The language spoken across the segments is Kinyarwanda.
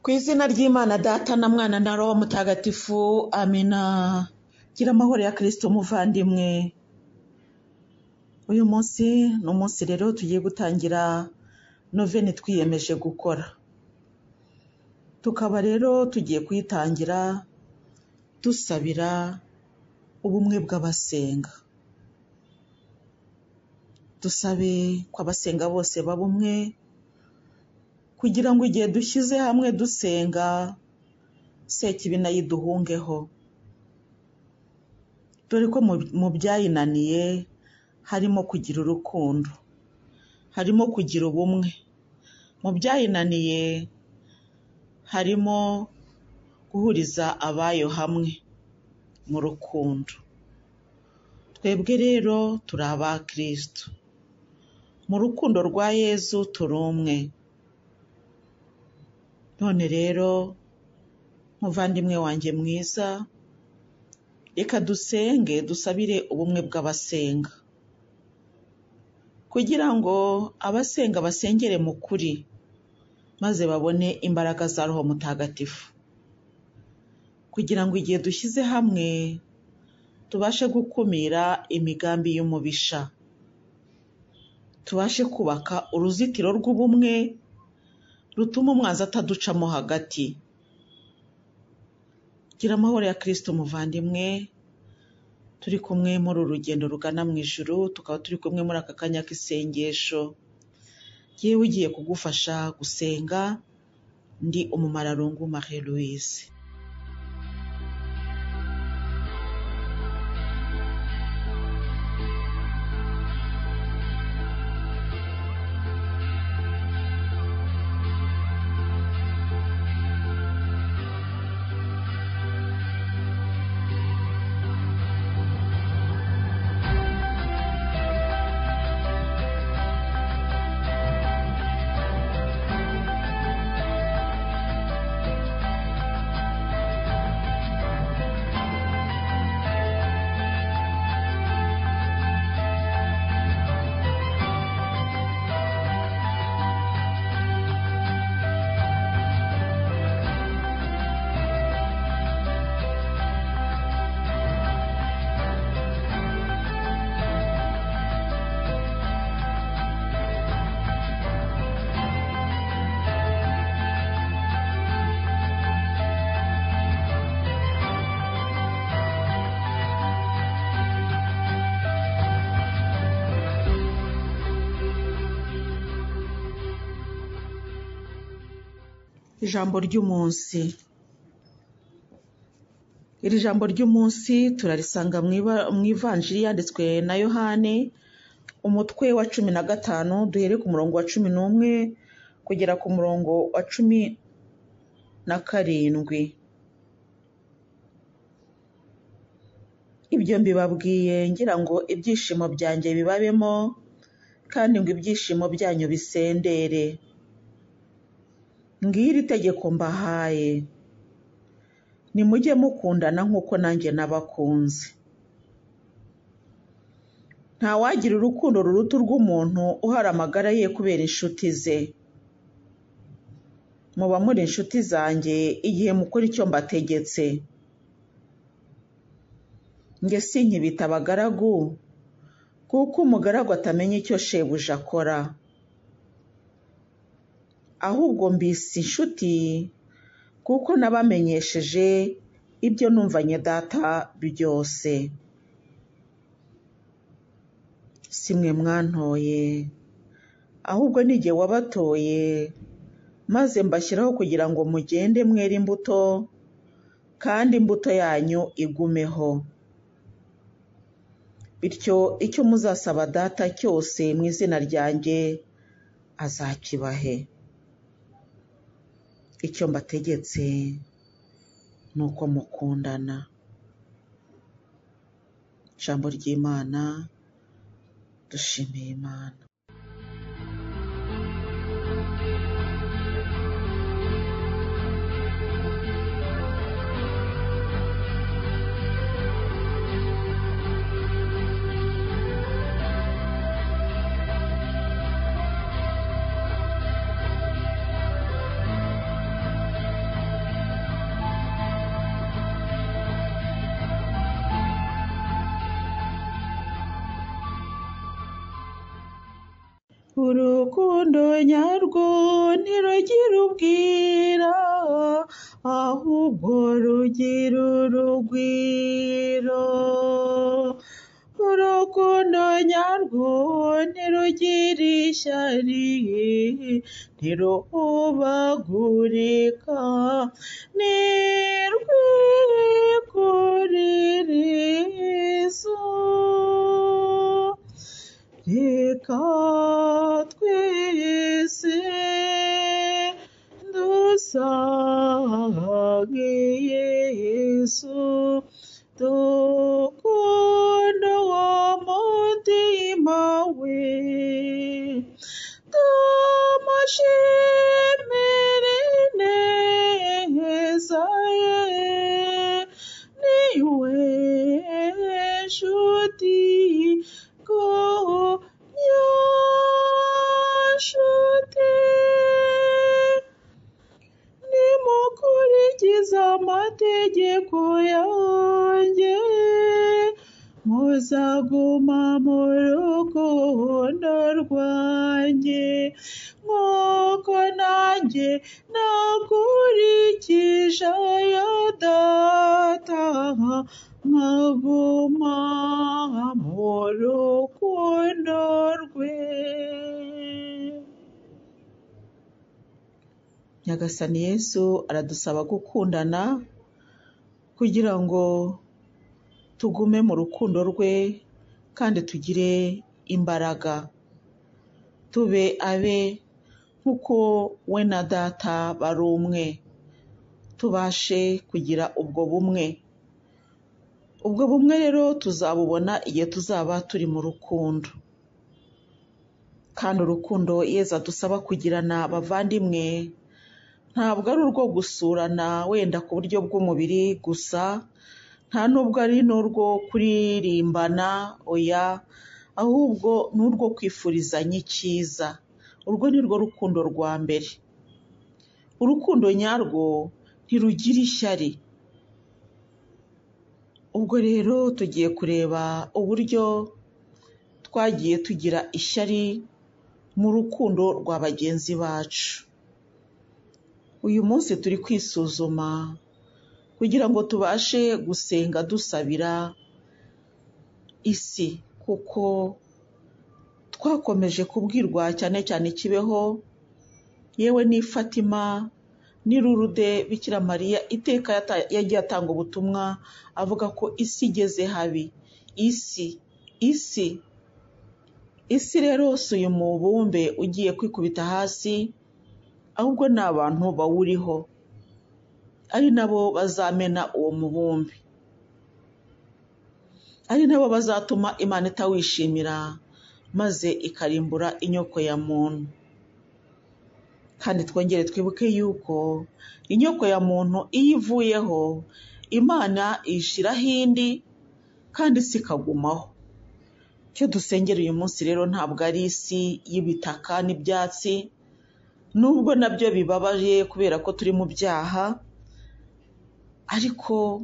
Ku izina ry'Imana Data na Mwana na Roho Mutagatifu, amina. Gira amahoro ya Kristo muvandimwe. Uyu munsi ni umunsi rero tugiye gutangira noveni twiyemeje gukora. Tukaba rero tugiye kuyitangira dusabira ubumwe bw'abasenga. Dusabe ko abasenga bose baba umwe, kugira ngo igihe dushyize hamwe dusenga sekibi nayiduhungeho. Dore ko mu byayinaniye harimo kugira urukundo, harimo kugira ubumwe. Mu byayinaniye harimo guhuriza abayo hamwe mu rukundo. Twebwe rero turi aba Kristo. Mu rukundo rwa Yezu turi umwe. None rero muvandimwe wanjye mwiza, reka dusenge dusabire ubumwe bw'abasenga, kugira ngo abasenga basengere mu kuri, maze babone imbaraga za Roho Mutagatifu, kugira ngo igihe dushyize hamwe tubashe gukumira imigambi y'umubisha, tubashe kubaka uruzitiro rw'ubumwe rutuma umwanzi ataducamo hagati. Gira amahoro ya Kristo muvandimwe. Turi kumwe muri uru rugendo rugana mu ijuru, tukaba turi kumwe muri aka kanya k'isengesho. Yewe ugiye kugufasha gusenga ndi Umumararungu Marie Louise. Ijambo ry'umunsi. Iri jambo ry'umunsi turarisanga mu ivanjiri yanditswe na Yohane, umutwe wa 15, duhere ku murongo wa 11 kugera ku murongo wa 17. Ibyo mbibabwiye ngira ngo ibyishimo byanjye bibabemo, kandi ngo ibyishimo byanyu bisendere. Ngiri itegeko mbahaye: nimujye mukundana nk'uko nanjye nabakunze. Ntawagira urukundo ruruta urw'umuntu uhara amagara ye kubera inshuti ze. Muba muri inshuti zanjye igihe mukora icyo mbategetse. Nge sinkibita abagaragu, kuko umugaragu atamenya icyo shebuja akora. Ahubwo mbise inshuti, kuko nabamenyesheje ibyo numvanye Data byose. Si mwe mwantoye, ahubwo ni jye wabatoye, maze mbashyiraho kugira ngo mugende mwere imbuto, kandi imbuto yanyu igumeho. Bityo icyo muzasaba Data cyose mu izina ryanjye azakibahe. Icyo mbategetse ni uko mukundana. Ijambo ry'Imana. Dushimiye Imana. urukundo nyarwo ntirugira ubwira, ahubwo rugira urugwiro. Urukundo nyarwo ntirugira ishyari, ntiruhubagurika, ntirwikuririza. Reka twese dusange Yesu, dukunda umutima we, tumushimire ineza ye, niwe nshuti nyashuti. Nimukurikize amategeko yanjye, muzaguma mu rukundo rwanjye, nk'uko nanjye nakurikije aya Data, nkaguma mu rukundo rwe. Nyagasani Yesu aradusaba gukundana kugira ngo tugume mu rukundo rwe kandi tugire imbaraga, tube abe nk'uko we na Data bari umwe, tubashe kugira ubwo bumwe. Ubwo bumwe rero tuzabubona igihe tuzaba turi mu rukundo, kandi urukundo Yesu adusaba kugirana bavandimwe ntabwo ari urwo gusurana wenda ku buryo bw'umubiri gusa, nta nubwo ari n'urwo kuririmbana, oya, ahubwo ni urwo kwifurizanya icyiza. Urwo ni rwo rukundo rwa mbere. Urukundo nyarwo ntirugira ishyari. Ubwo rero tugiye kureba uburyo twagiye tugira ishyari mu rukundo rwa bagenzi bacu. Uyu munsi turi kwisuzuma kugira ngo tubashe gusenga dusabira isi, kuko twakomeje kubwirwa cyane cyane Kibeho, yewe n'i Fatima n'i Lourdes, Bikira Mariya iteka yagiye atanga ubutumwa avuga ko isi igeze habi. Isi rero si uyu mubumbe ugiye kwikubita hasi, ahubwo ni abantu bawuriho, ari nabo bazamena uwo mubumbe, ari nabo bazatuma Imana itawishimira maze ikarimbura inyoko ya muntu. Kandi twongere twibuke yuko inyoko ya muntu iyo ivuyeho, Imana ishiraho indi kandi isi ikagumaho. Icyo dusengera uyu munsi rero ntabwo ari isi y'ibitaka n'ibyatsi, nubwo nabyo bibabaje kubera ko turi mu byaha, ariko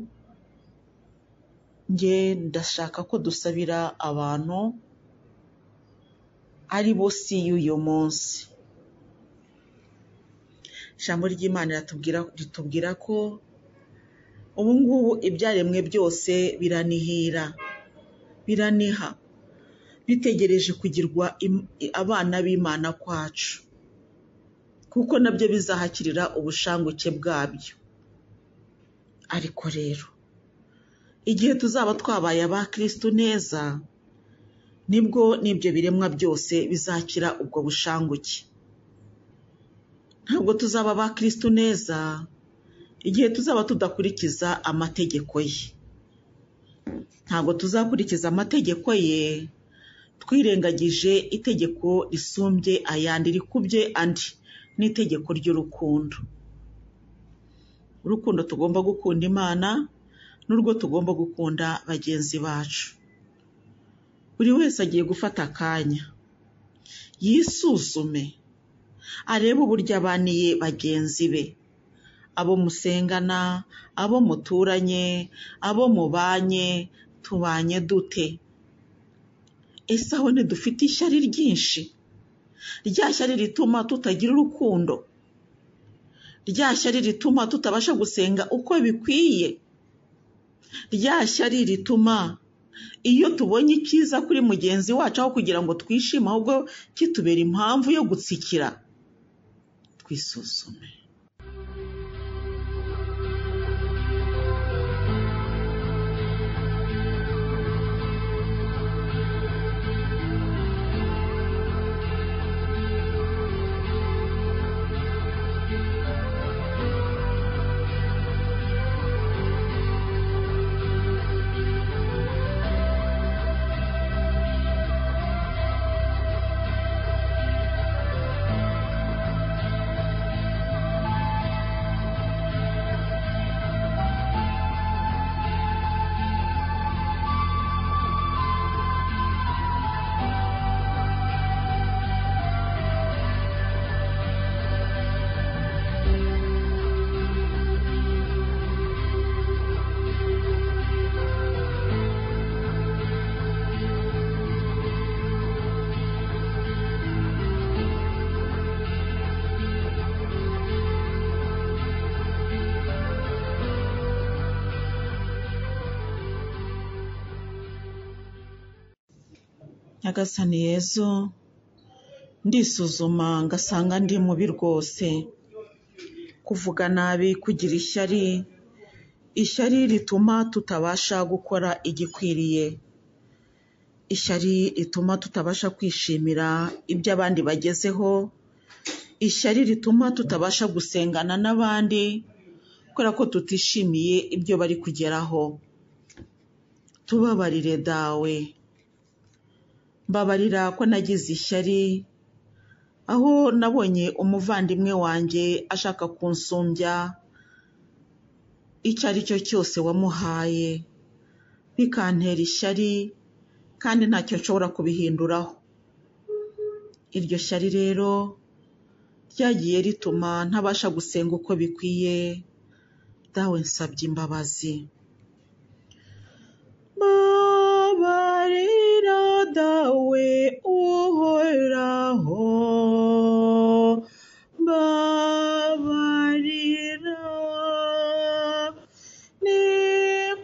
njye ndashaka ko dusabira abantu ari bo si y'uyu munsi. Ijambo ry'Imana ritubwira ko ubu ngubu ibyaremwe byose biraniha, bitegereje kugirwa abana b'Imana kwacu, kuko nabyo bizahakirira ubushanguke bwabyo. Ariko rero igihe tuzaba twabaye aba Kristo neza, nibwo n'ibyo biremwa byose bizakira ubwo bushanguke. Ntabwo tuzaba aba Kristo neza igihe tuzaba tudakurikiza amategeko ye. Ntabwo tuzakurikiza amategeko ye twirengagije itegeko risumbye ayandi, rikubye andi, n'itegeko ry'urukundo. Urukundo tugomba gukunda Imana, n'urwo tugomba gukunda bagenzi bacu. Buri wese agiye gufata akanya yisuzume, arebe uburyo abaniye bagenzi be, abo musengana, abo muturanye, abo mubanye, tubanye dute? Ese aho ntidufite ishyari ryinshi? rya shyari rituma tutagira urukundo, rya shyari rituma tutabasha gusenga uko bikwiye, rya shyari rituma iyo tubonye icyiza kuri mugenzi wacu aho kugira ngo twishime ahubwo kitubera impamvu yo gutsikira. Twisuzume. Nyagasani Yezu, ndisuzuma ngasanga ndi mubi rwose. Kuvuga nabi, kugira ishyari rituma tutabasha gukora igikwiriye. Ishyari rituma tutabasha kwishimira ibyo abandi bagezeho. Ishyari rituma tutabasha gusengana n'abandi kubera ko tutishimiye ibyo bari kugeraho. Tubabarire dawe. Mbabarira ko nagize ishyari aho nabonye umuvandimwe wanjye ashaka kunsumbya icyo ari cyo cyose wamuhaye, bikantera ishyari kandi ntacyo nshobora kubihinduraho. Iryo shyari rero ryagiye rituma ntabasha gusenga uko bikwiye. Dawe nsabye imbabazi. Mbabarira dawe uhoraho, mbabarira. Ni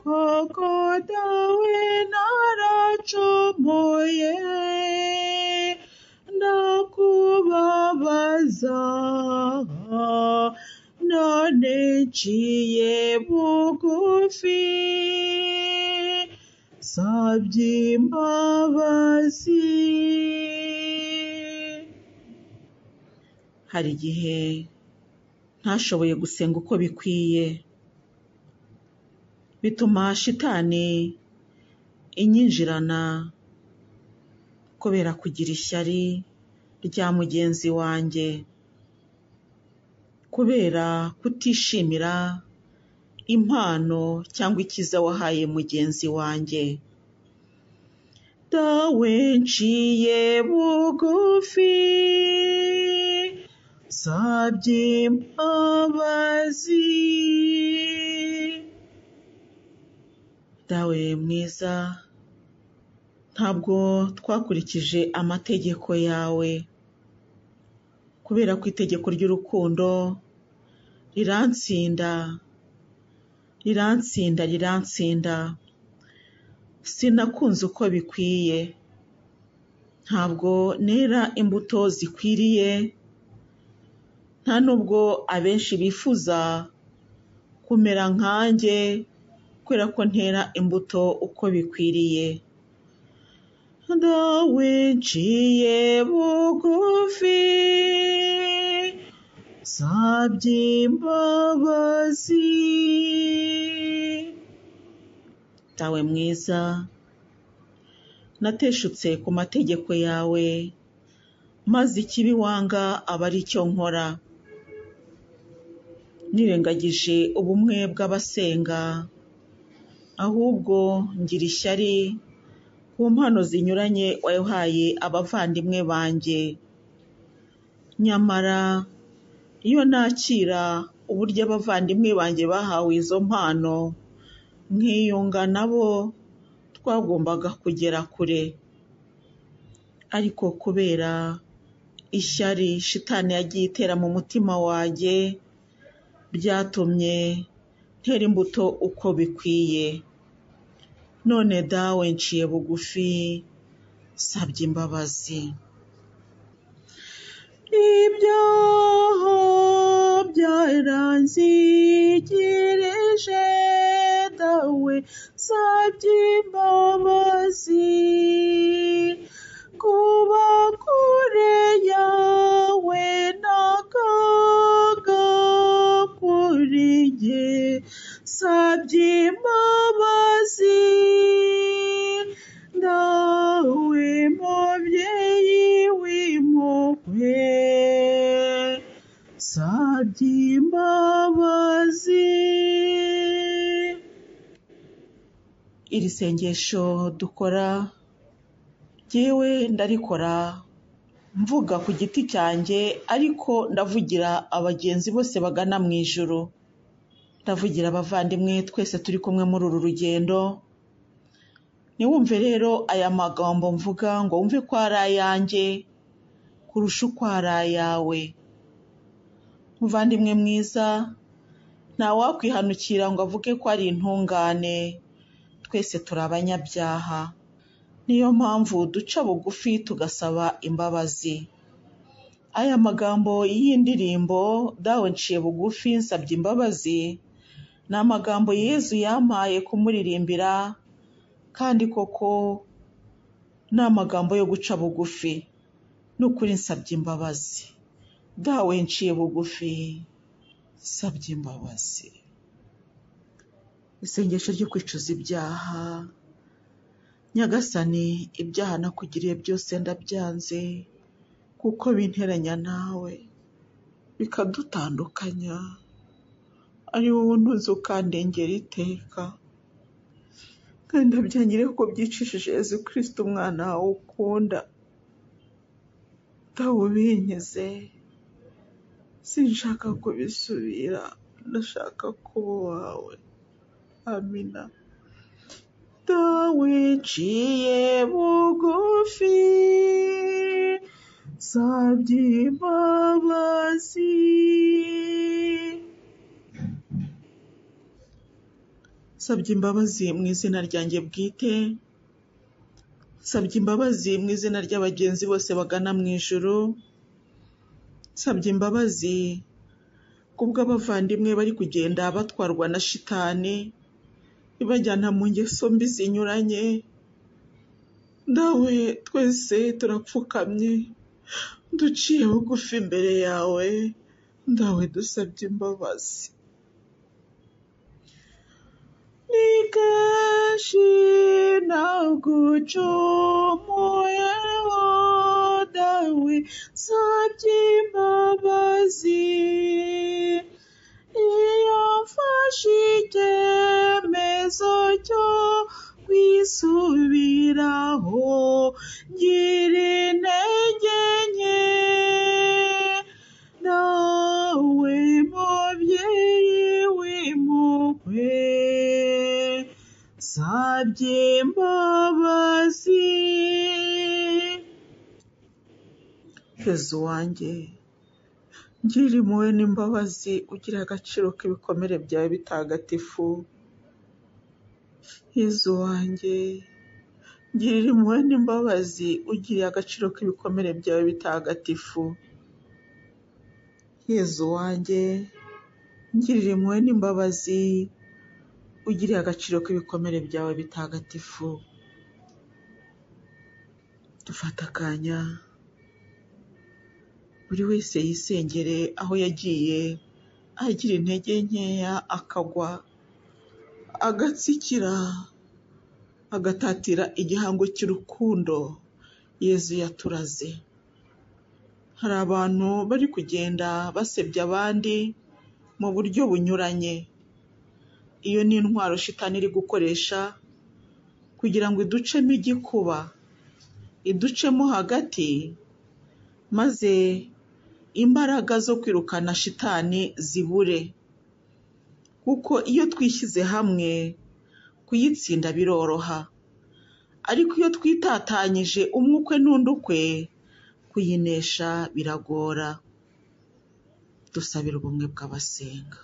koko dawe naracumuye, ndakubabaza, none nciye bugufi, nsabye imbabazi. Hari igihe ntashoboye gusenga uko bikwiye, bituma shitani inyinjirana kubera kugira ishyari rya mugenzi wanjye, kubera kutishimira impano cyangwa icyiza wahaye mugenzi wanjye. Dawe nciye bugufi, nsabye imbabazi. Dawe mwiza, ntabwo twakurikije amategeko yawe, kubera ko itegeko ry'urukundo riransinda. Sinakunze uko bikwiye, ntabwo nera imbuto zikwiriye, nta nubwo abenshi bifuza kumera nkanjye kubera ko ntera imbuto uko bikwiriye. Dawe nciye bugufi, nsabye imbabazi. Dawe mwiza, nateshutse ku mategeko yawe, maze ikibi wanga aba ari cyo nkora. Nirengagije ubumwe bw'abasenga, ahubwo ngira ishyari ku mpano zinyuranye wahaye abavandimwe banjye. Nyamara iyo nakira uburyo abavandimwe banjye bahawe izo mpano, nkiyunga nabo, twagombaga kugera kure. Ariko kubera ishyari shitani yagiye itera mu mutima wanjye byatumye ntera imbuto uko bikwiye. None dawe nciye bugufi nsabye imbabazi. Ibyaha byaranzigirije dawe nsabye imbabazi. Kuba kure yawe n'akaga kuri jye nsabye imbabazi. Dawe mubyeyi w'impuhwe nsabye imbabazi. Iri sengesho dukora jyewe ndarikora mvuga ku giti cyanjye, ariko ndavugira abagenzi bose bagana mu ijuru, ndavugira abavandimwe twese turi kumwe muri uru rugendo. Niwumve rero aya magambo mvuga ngo wumve ko ari ayanjye kurusha uko ari ayawe. Muvandimwe mwiza, ntawakwihanukira ngo avuge ko ari intungane, twese turi abanyabyaha. Niyo mpamvu duca bugufi tugasaba imbabazi. Aya magambo y'indirimbo dawe nciye bugufi nsabye imbabazi ni amagambo Yezu yampaye kumuririmbira, kandi koko ni amagambo yo guca bugufi. N'ukuri nsabye imbabazi. Dawe nciye bugufi nsabye imbabazi. Isengesho ryo kwicuza ibyaha. Nyagasani, ibyaha nakugiriye byose ndabyanze, kuko binteranya nawe bikadutandukanya. Ari wowe untuze ukandengera iteka, kandi ndabyangire kuko byicishije Yezu Kristo umwana wawe ukunda. Dawe ubinkize, sinshaka kubisubira, ndashaka kuba uwawe. Amina. Dawe nciye bugufi nsabye imbabazi. Nsabye imbabazi mu izina ryanjye bwite, nsabye imbabazi mu izina ry'abagenzi bose bagana mu ijuru, nsabye imbabazi kubw'abavandimwe bari kugenda batwarwa na shitani ibajyana mu ngeso mbi zinyuranye. Dawe twese turapfukamye duciye bugufi imbere yawe, dawe dusabye imbabazi. Ni kenshi nagucumuyeho dawe nsabye imbabazi. Iyo mfashe icyemezo cyo kwisubiraho ngira intege nke, nawe mubyeyi w'impuhwe nsabye imbabazi. Yezu wanjye, ngirira impuhwe n'imbabazi, ugira agaciro k'ibikomere byawe bitagatifu. Yezu wanjye, ngirira impuhwe n'imbabazi, ugiriye agaciro k'ibikomere byawe bitagatifu. Yezu wanjye, ngirira impuhwe n'imbabazi, ugiriye agaciro k'ibikomere byawe bitagatifu. Dufata akanya buri wese yisengere aho yagiye agira intege nkeya, akagwa, agatsikira, agatatira igihango cy'urukundo Yezu yaturaze. Hari abantu bari kugenda basebya abandi mu buryo bunyuranye. Iyo ni intwaro shitani iri gukoresha kugira ngo iducemo igikuba, iducemo hagati, maze imbaraga zo kwirukana shitani zibure. Kuko iyo twishyize hamwe kuyitsinda biroroha, ariko iyo twitatanyije umwe ukwe n'undi ukwe kuyinesha biragora. Dusabire ubumwe bw'abasenga.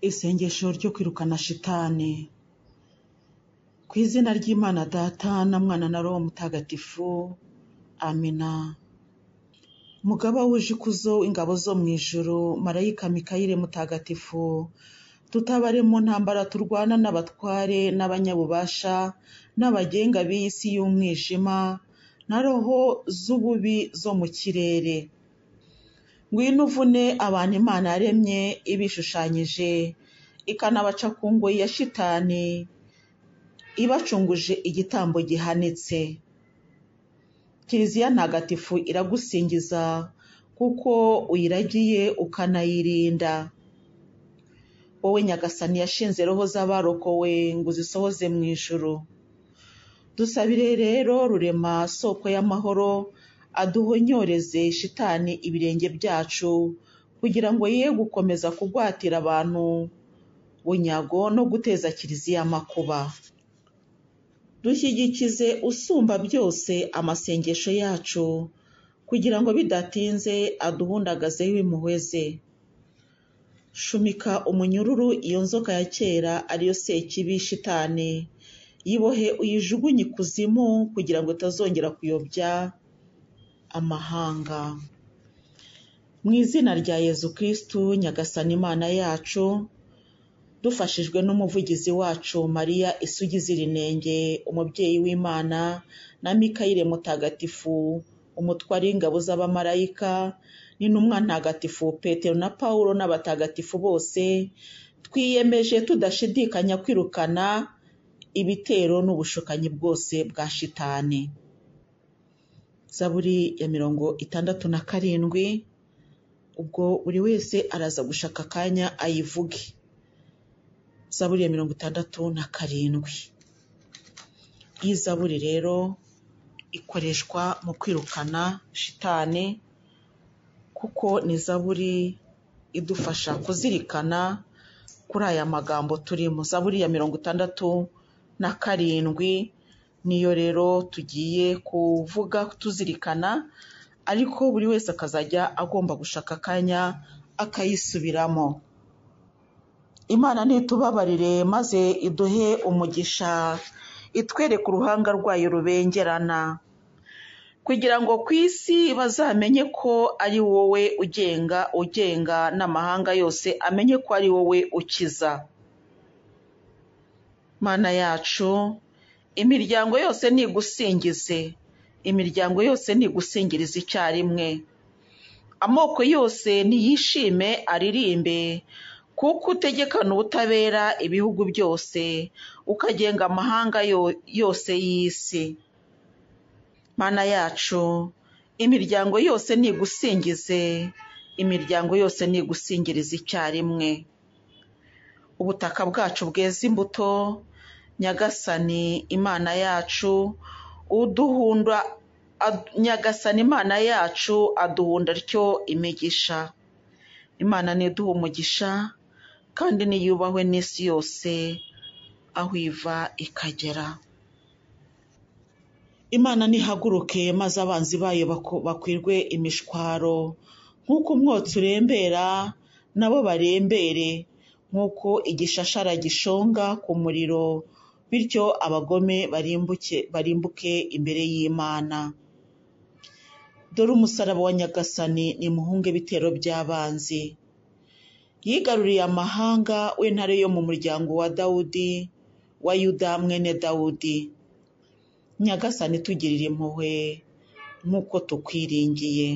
Isengesho ryo kwirukana shitani. Ku izina ry'Imana Data na Mwana na Roho Mutagatifu. Amina. Mugaba wuje ikuzo ingabo zo mu ijuru, marayika Mikayire mutagatifu, tutabare mu ntambara turwana n'abatware n'abanyabubasha n'abagenga b'isi y'umwijima na roho z'ububi zo mu kirere. Ngwino uvune abantu Imana yaremye ibishushanyije, ikanabaca ku ngoyi ya shitani, ibacunguje igitambo gihanitse. Kiliziya ntagatifu iragusingiza kuko uyiragiye ukanayirinda. Wowe Nyagasani yashinze roho z'abarokowe ngo uzisohoze mu ijuru. Dusabire rero Rurema soko y'amahoro, aduhonyoreze shitani ibirenge byacu, kugira ngo ye gukomeza kugwatira abantu bunyago no guteza Kiliziya amakuba. Dushyigikize usumba byose amasengesho yacu, kugira ngo bidatinze aduhundagazeho impuhwe ze. Shumika umunyururu iyo nzoka ya kera ariyo sekibi shitani, yibohe uyijugunye ikuzimu kugira ngo itazongera kuyobya amahanga. Mu izina rya Yezu Kristu Nyagasani Imana yacu, dufashijwe n'umuvugizi wacu Mariya isugi zirinenge, umubyeyi w'Imana, na Mikayire mutagatifu, umutware w'ingabo z'abamarayika, n'intumwa ntagatifu Petero na Paulo n'abatagatifu bose, twiyemeje tudashidikanya kwirukana ibitero n'ubushukanyi bwose bwa shitani. Zaburi ya 67. Ubwo buri wese araza gushaka akanya ayivuge. Zaburi ya 67. Iyi zaburi rero ikoreshwa mu kwirukana shitani, kuko ni zaburi idufasha kuzirikana kuri aya magambo turimo. Zaburi ya 67 niyo rero tugiye kuvuga tuzirikana, ariko buri wese akazajya agomba gushaka akanya akayisubiramo. Imana nitubabarire maze iduhe umugisha, itwereke uruhanga rwayo rubengerana, kugira ngo ku isi bazamenye ko ari wowe ugenga n'amahanga yose amenye ko ari wowe ukiza. Mana yacu, imiryango yose nigusingize, imiryango yose nigusingiriza icyarimwe, amoko yose niyishime aririmbe, kuko utegekana ubutabera ibihugu byose, ukagenga amahanga yose y'isi. Mana yacu, imiryango yose nigusingize, imiryango yose nigusingiriza icyarimwe. Ubutaka bwacu bweza imbuto, Nyagasani Imana yacu Nyagasani Imana yacu aduhunda atyo imigisha. Imana niduha umugisha kandi niyubahwe n'isi yose aho iva ikagera. Imana nihaguruke maze abanzi bayo bakwirwe imishwaro, nk'uko umwotsi urembera nabo barembere, nk'uko igishashara gishonga ku muriro, bityo abagome barimbuke imbere y'Imana. Dore umusaraba wa Nyagasani nimuhunge ibitero by'abanzi. Yigaruriye amahanga, we ntare yo mu muryango wa Dawudi, wa Yuda mwene Dawudi. Nyagasani tugirire impuhwe nk'uko tukwiringiye.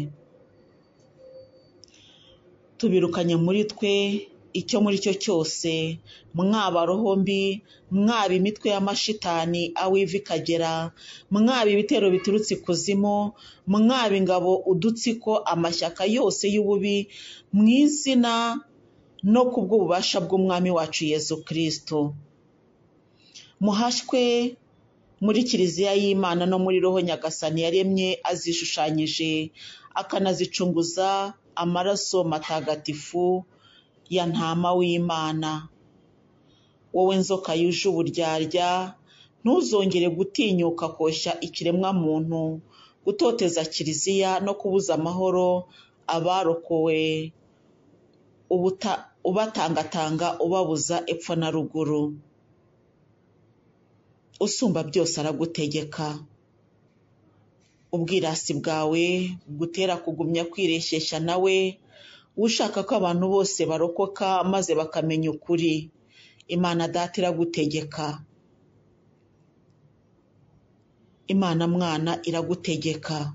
Tubirukanye muri twe icyo muri cyo cyose, mwaba roho mbi, mwaba imitwe y'amashitani aho iva ikagera, mwaba ibitero biturutse ikuzimu, mwaba ingabo, udutsiko, amashyaka yose y'ububi, mu izina no kubw'ububasha bw'Umwami wacu Yesu Kristo. Muhashywe muri Kiliziya y'Imana no muri roho Nyagasani yaremye azishushanyije, akanazicunguza amaraso matagatifu ya ntama w'Imana. Wowe nzoka yuje uburyarya, ntuzongere gutinyuka koshya ikiremwa muntu, gutoteza Kiliziya no kubuza amahoro abarokowe, ubatangatanga ubabuza epfo na ruguru. Usumba byose aragutegeka. Ubwirasi bwawe bugutera kugumya kwireshyeshya nawe, ushaka ko abantu bose barokoka maze bakamenya ukuri. Imana Data iragutegeka. Imana Mwana iragutegeka.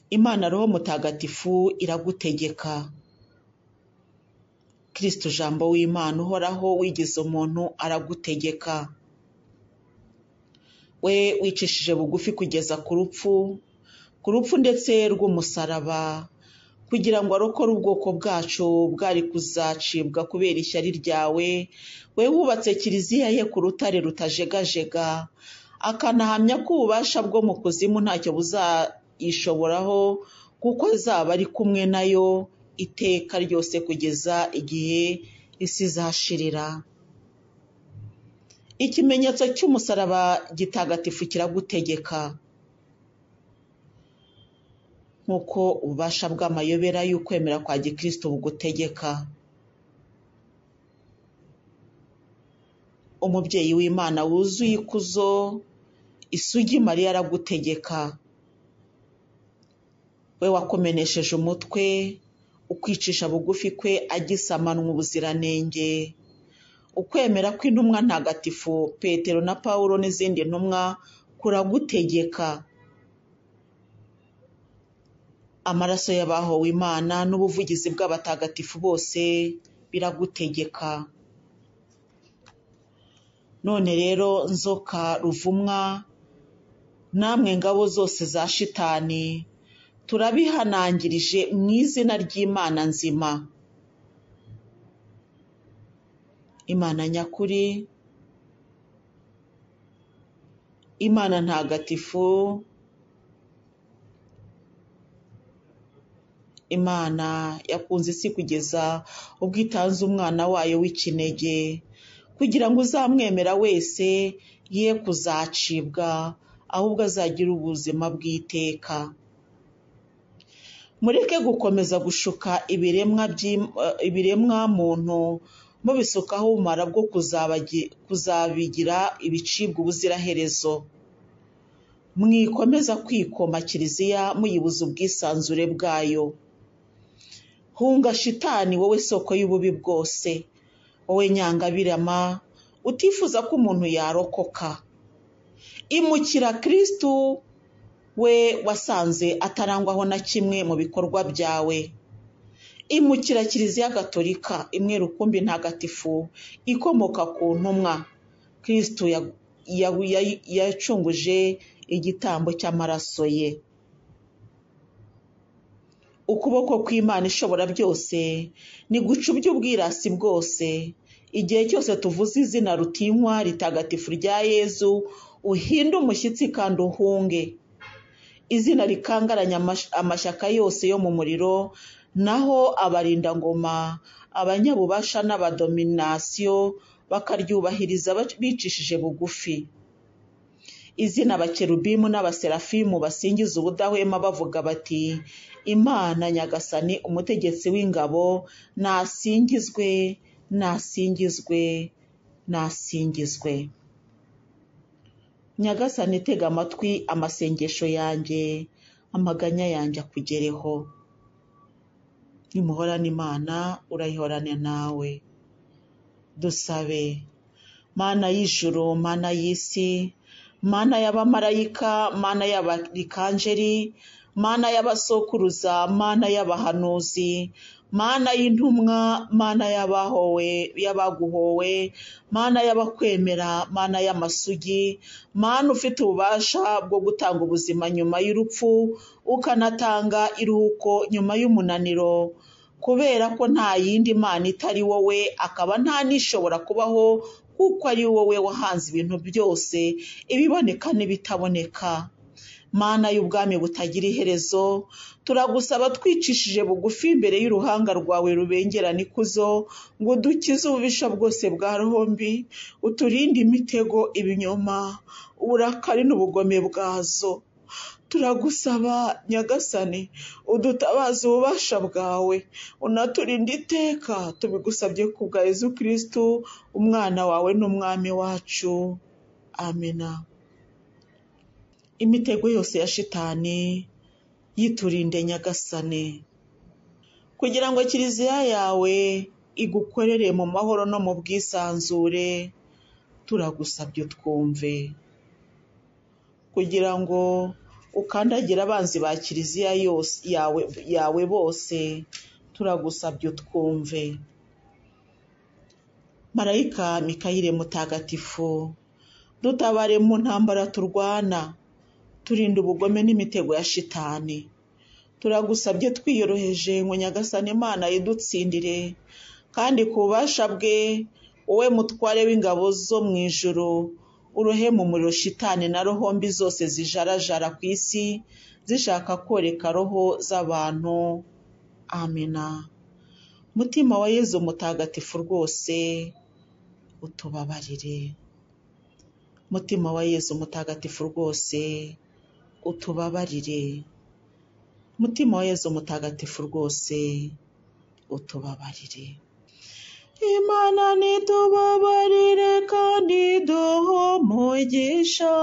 Imana Roho Mutagatifu iragutegeka. Kristo Jambo w'Imana uhoraho wigize umuntu aragutegeka. We wicishije bugufi kugeza ku rupfu ndetse rw'umusaraba, kugira ngo arokore ubwoko bwacu bwari kuzacibwa kubera ishyari ryawe. We wubatse Kiliziya ye ku rutare rutajegajega, akanahamya ko ububasha bwo mu kuzimu ntacyo buzayishoboraho, kuko azaba ari kumwe nayo iteka ryose kugeza igihe isi izashirira. Ikimenyetso cy'umusaraba gitagatifu kiragutegeka, nk'uko ububasha bw'amayobera y'ukwemera kwa Gikristo bugutegeka. Umubyeyi w'Imana wuzuye ikuzo, Isugi Mariya aragutegeka. We wakomenesheje umutwe, ukwicisha bugufi kwe agisamanwa ubuziranenge. Ukwemera kw'intumwa ntagatifu Petero na Pawulo n'izindi ntumwa kuragutegeka. Amaraso y'abahowe Imana n'ubuvugizi bw'abatagatifu bose biragutegeka. None rero nzoka ruvumwa, namwe ngabo zose za shitani, turabihanangirije mu izina ry'Imana nzima. Imana nyakuri, Imana ntagatifu, Imana yakunze isi kugeza ubwo itanze umwana wayo w'ikinege, kugira ngo uzamwemera wese ye kuzacibwa, ahubwo azagira ubuzima bw'iteka. Mureke gukomeza gushuka ibiremwa muntu, mubisukaho ubumara bwo kuzabigira ibicibwa ubuziraherezo. Mwikomeza kwikoma Kiliziya muyibuza ubwisanzure bwayo. Hunga shitani, wowe soko y'ububi bwose, wowe nyangabirama utifuza ko umuntu yarokoka. Imukira Kristo, we wasanze atarangwaho na kimwe mu bikorwa byawe. Imukira Kiliziya Gatolika imwe rukumbi ntagatifu ikomoka ku ntumwa. Kristo yacunguje igitambo cy'amaraso ye. ukuboko kw'Imana ishobora byose nigucubye ubwirasi bwose. Igihe cyose tuvuze izina rutinywa ritagatifu rya Yezu, uhinde umushyitsi kandi uhunge. Izina rikangaranya amashyaka yose yo mu muriro, naho abarindangoma, abanyabubasha n'abadominasiyo bakaryubahiriza bicishije bugufi. Izina abakerubimu n'abaserafimu basingiza ubudahwema bavuga bati: Imana Nyagasani umutegetsi w'ingabo nasingizwe, nasingizwe, nasingizwe. Nyagasani tega amatwi amasengesho yanjye, amaganya yanjye akugereho. Nimuhorane Imana urayihorane nawe. Dusabe. Mana y'ijuru, Mana y'isi, Mana y'abamarayika, Mana y'abarikanjeri, Mana y'abasokuruza, Mana y'abahanuzi, Mana y'intumwa, Mana y'abaguhowe, Mana y'abakwemera, Mana y'amasugi, Mana ufite ububasha bwo gutanga ubuzima nyuma y'urupfu, ukanatanga iruhuko nyuma y'umunaniro, kubera ko nta yindi Mana itari wowe, akaba nta n'ishobora kubaho, kuko ari wowe wahanze ibintu byose, ibiboneka n'ibitaboneka. Mana y'ubwami butagira iherezo, turagusaba twicishije bugufi imbere y'uruhanga rwawe rubengerana ikuzo, ngo udukize ububisha bwose bwa roho mbi, uturinde imitego, ibinyoma, uburakari n'ubugome bwazo. Turagusaba Nyagasani, udutabaze ububasha bwawe, unaturinde iteka, tubigusabye ku bwa Yezu Kristu, umwana wawe n'umwami wacu. Amina. Imitego yose ya shitani yiturinde Nyagasani, kugira ngo kiliziya yawe igukorere mu mahoro no mu bwisanzure. Turagusabye utwumve, kugira ngo ukandagire abanzi ba kiliziya yose yawe bose. Turagusabye utwumve. Marayika Mikayire mutagatifu, dutabare mu ntambara turwana, turinde ubugome n'imitego ya shitani. Turagusabye twiyoroheje ngo Nyagasani Imana idutsindire, kandi ku bubasha bwe, wowe mutware w'ingabo zo mu ijuru, urohe mu muriro shitani na roho mbi zose zijarajara ku isi, zishaka koreka roho z'abantu. Amina. Mutima wa Yezu mutagatifu rwose, utubabarire. Mutima wa Yezu mutagatifu rwose, utubabarire. Mutima wa Yezu mutagatifu rwose, utubabarire. Imana nitubabarire kandi duhe umugisha,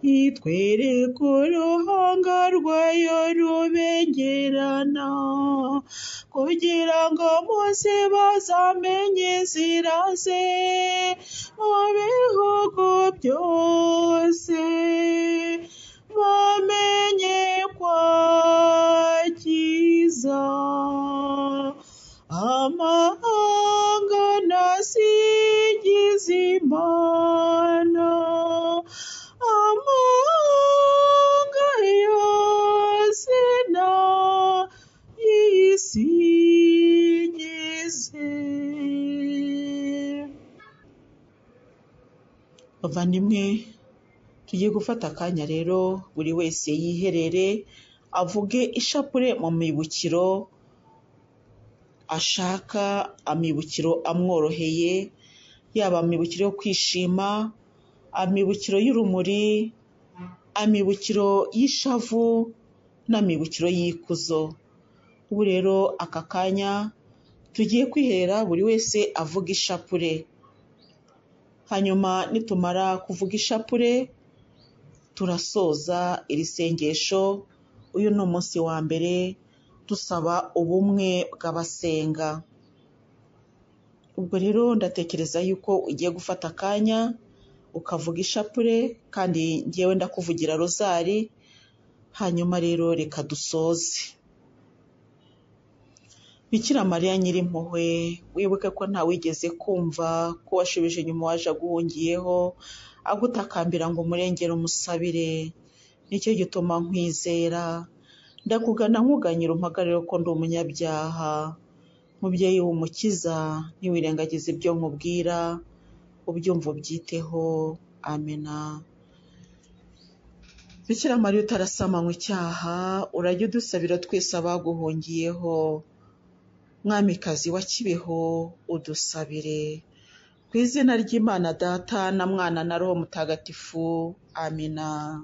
itwereke uruhanga rwayo rubengerana, kugira ngo bose bazamenye inzira ze mu bihugu byose, bamenye kwakiza amahanga nasingiza Imana, amahanga yose nayisingize. Bavandimwe, tugiye gufata akanya rero buri wese yiherere avuge ishapure mu mibukiro ashaka, amibukiro amworoheye, yaba amibukiro yo kwishima, amibukiro y'urumuri, amibukiro y'ishavu, n'amibukiro y'ikuzo. Ubu rero aka kanya tugiye kwiherera buri wese avuga ishapure. Hanyuma nitumara kuvuga ishapure, turasoza iri sengesho. Uyu ni umunsi wa mbere dusaba ubumwe bw'abasenga. Ubwo rero ndatekereza yuko ugiye gufata akanya ukavuga ishapure, kandi ngewe ndakuvugira rozari. Hanyuma rero reka dusoze. Bikira Mariya Nyirimpuhwe, wibuke ko ntawigeze kumva ko washubije inyuma waje aguhungiyeho, agutakambira ngo umurengere umusabire. Nicyo gituma nkwizera, ndakugana nkuganyira umpagarire ko ndi umunyabyaha. Mubyeyi w'umukiza, ntiwirengagize ibyo nkubwira, ubyumva ubyiteho. Amena. Bikira Mariya utarasamanywe icyaha, urajya udusabira twese abaguhungiyeho. Mwamikazi wa Kibeho, udusabire. Ku izina ry'Imana Data na Mwana na Roho Mutagatifu. Amina.